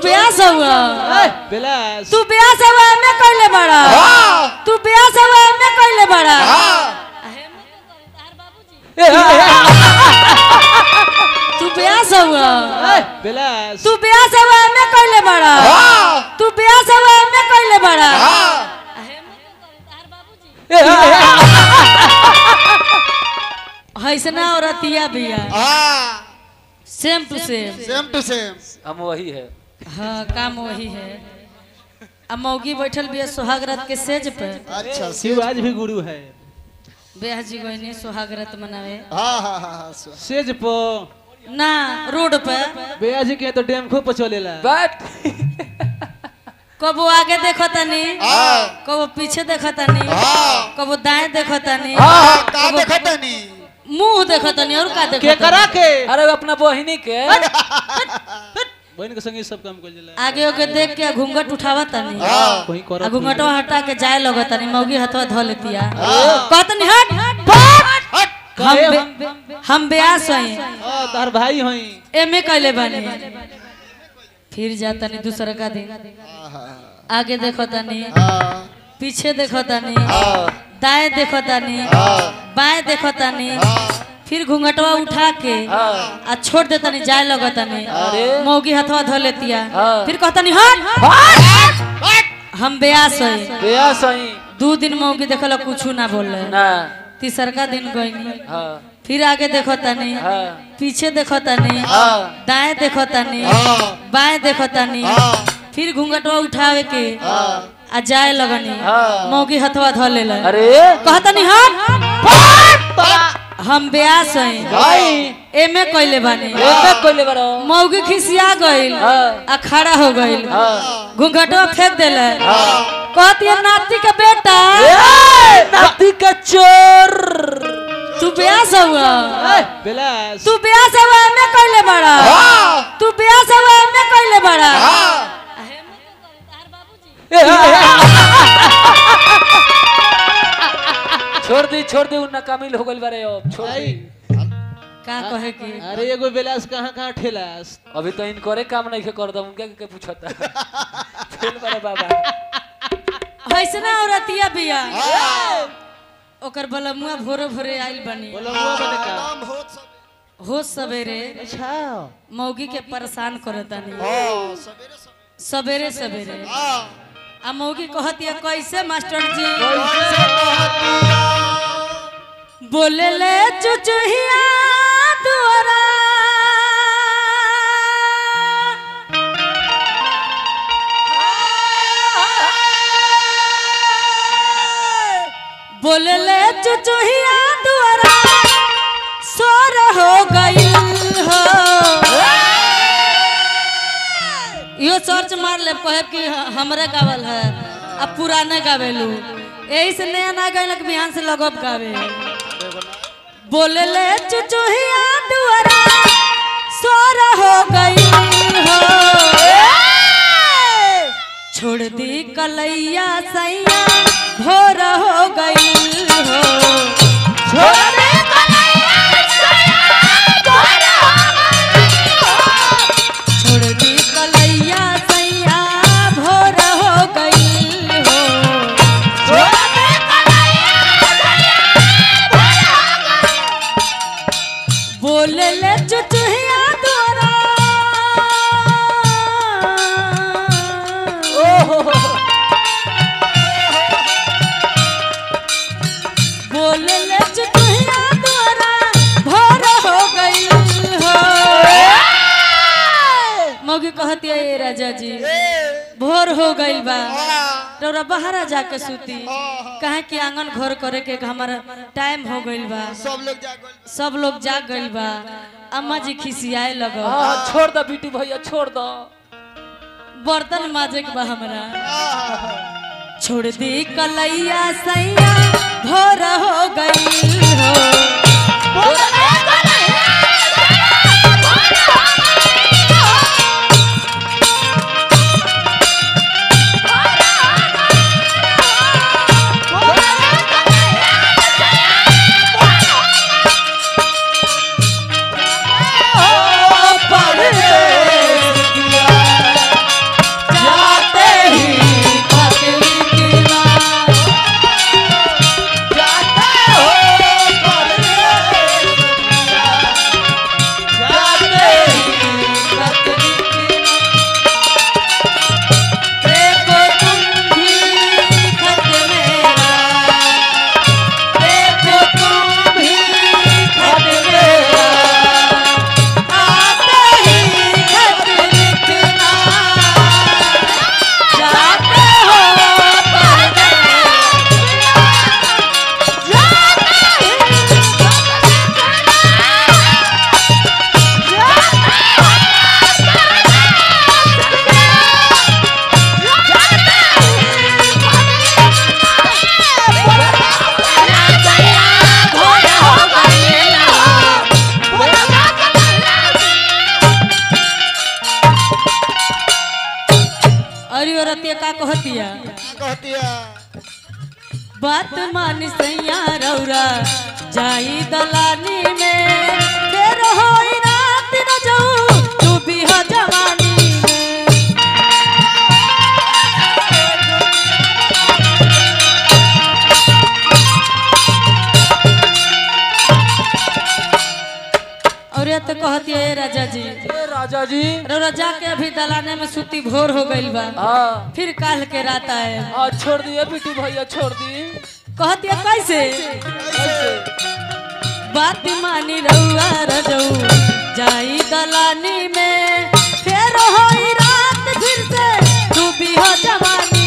ब्यास हुआ बिलास तू ब्यास हुआ में कहले बड़ा तू ब्यास हुआ में कहले बड़ा तू ब्यास हुआ बिलास तू ब्यास हुआ में कहले बड़ा तू ब्यास हुआ में कहले बड़ा हैसना औरतिया बिया सेम टू सेम हम वही है। हाँ काम वही है। अब मौगी बैठल बिया सुहागरात के सेज पे। अच्छा शिव आज भी गुरु है ब्याह जी गोइने सुहागरात मनावे सेज पो ना रोड पे बेया जी के तो डैम खूब पचोलेला बट कबो आगे देखो तनी कबो पीछे देखो तनी कबो दाएं देखो तनी का देखो तनी मुंह देखो तनी और का देखो के करा के अरे अपना बहिनी के बहन के संगे सब काम कर जाला आगे ओके देख के घूंघट उठावा तनी कोई कर घूंघटवा हटा के जाए लगो तनी मौगी हथवा धो लेतिया कहतनी हट हम ब्यास हई तार भाई हई एमे कहले बानी फिर जाता नहीं दूसरा का दिन आगे देखो तनी पीछे देखो तनी दाएं देखो तनी बाएं देखो तनी फिर घूंघटवा उठा के आ छोड़ देता नहीं जाए लगो तनी मौगी हथवा धो लेतिया फिर कहता नहीं हट हम ब्यास हई 2 दिन मौगी देखल कुछ ना बोले ना तीसरा दिन गईनी फिर आगे देखो तनी पीछे देखो तनी दाएं देखो तनी बाएं देखो तनी फिर घूंघटवा उठावे के आ जाए लगनी मौगी हथवा धो ले अरे कहतनी हम ब्यास हई एमे कहले बानी कोइले बारो मौगी खिसिया गइल आ खड़ा हो गइल घूंघटवा फेंक देले कहती है नाती का बेटा नाती का चोर तू ब्यास हुआ बिलास तू ब्यास हुआ में कहले बड़ा तू ब्यास हुआ में कहले बड़ा छोड़ दी उन्ना कामिल हो गइल बारे अब छोड़ दी का कहे की अरे एगो बिलास कहां ठेलास अभी तो इनकोरे काम नहीं कर दम उनके के पूछता फेल बारे बाबा हैसना औरतिया बिया ओकर बलमुआ भोरे भोरे आइल बनी बोलमुआ बने का हो सवेरे अच्छा मौगी के परेशान करतानी सवेरे सवेरे आ मौगी कहती है कैसे मास्टर जी बोले ले चुचुहिया दुआरा बोले ले चुचुहिया दुआरा सोर हो गई हो यो सर्च मार ले कहे कि हमरे गावल है अब पुराने गावेलू यही से नया ना गइलक बिहान से लगब गावे बोले ले चुचुहिया दुआरा सोर हो गई हो छोड़ दी कलैया सैया भोर हो गई हो छोड़ दी कलैया सैया भोर हो गई हो छोड़ दी कलैया सैया भोर हो गई हो छोड़ दी कलैया सैया भोर हो गई बोले ले चुचुहिया द्वारा बोले ले चुचुहिया द्वारा भोर हो गई हो मौगी कहती है ए राजा जी भोर हो गई बा तोरा बाहर जाके सूती कहे कि आंगन घर करे के हमारा टाइम हो गई बा सब लोग जाग गइल बा अम्मा जी खिसियाए लगो छोड़ दो बेटी भैया छोड़ दो बर्तन माजे के बा हमरा छोड़ दी कलैया सैया भोर हो गई हो औरतिया का कहतिया कहतिया बात मानी सैया रौरा जाई दलानी में फिर होई रात न जाऊ तू भी हो जवानी और ये तो कहती है राजा जी रौरा जाके अभी दलाने में सुती भोर हो गई बा हाँ फिर काल के रात आए छोड़ दिए बिट्टू भैया छोड़ दिए कहती है कैसे बात मानी रउआ रजऊ जाई दलानी में फिर होई रात फिर से तू भी हो जवानी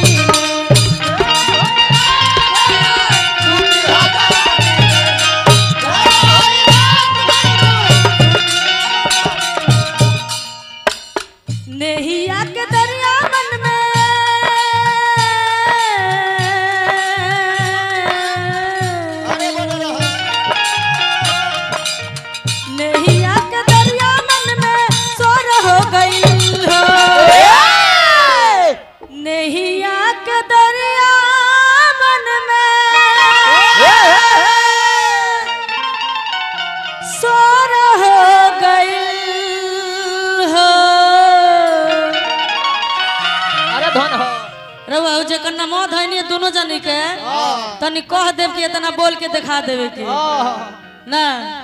नेहिया के दरिया मन में नेहिया के दरिया मन में सोर हो गई हो नेहिया के दरिया मन में सोर हो गई हो रउआ जेकर नमो धैनी दोनों जनी के तनी कह देव कि इतना बोल के दिखा देवे के ना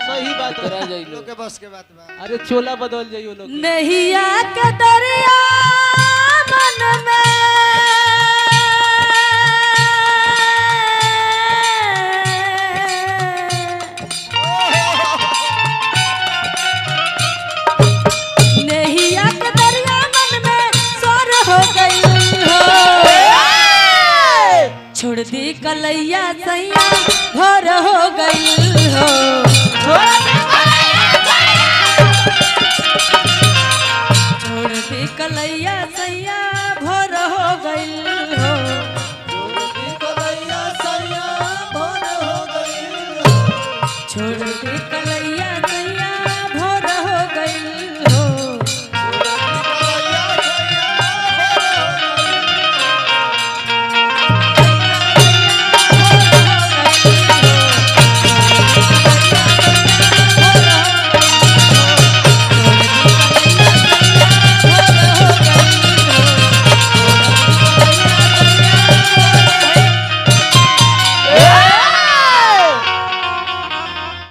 सही बात रह जाइए लोग के बस के बात बा अरे चोला बदल जाइयो लोग नैया के दरिया मन में नैया के दरिया मन में सोर हो गई हो छोड़ दी कलैया सैया भोर हो गई हो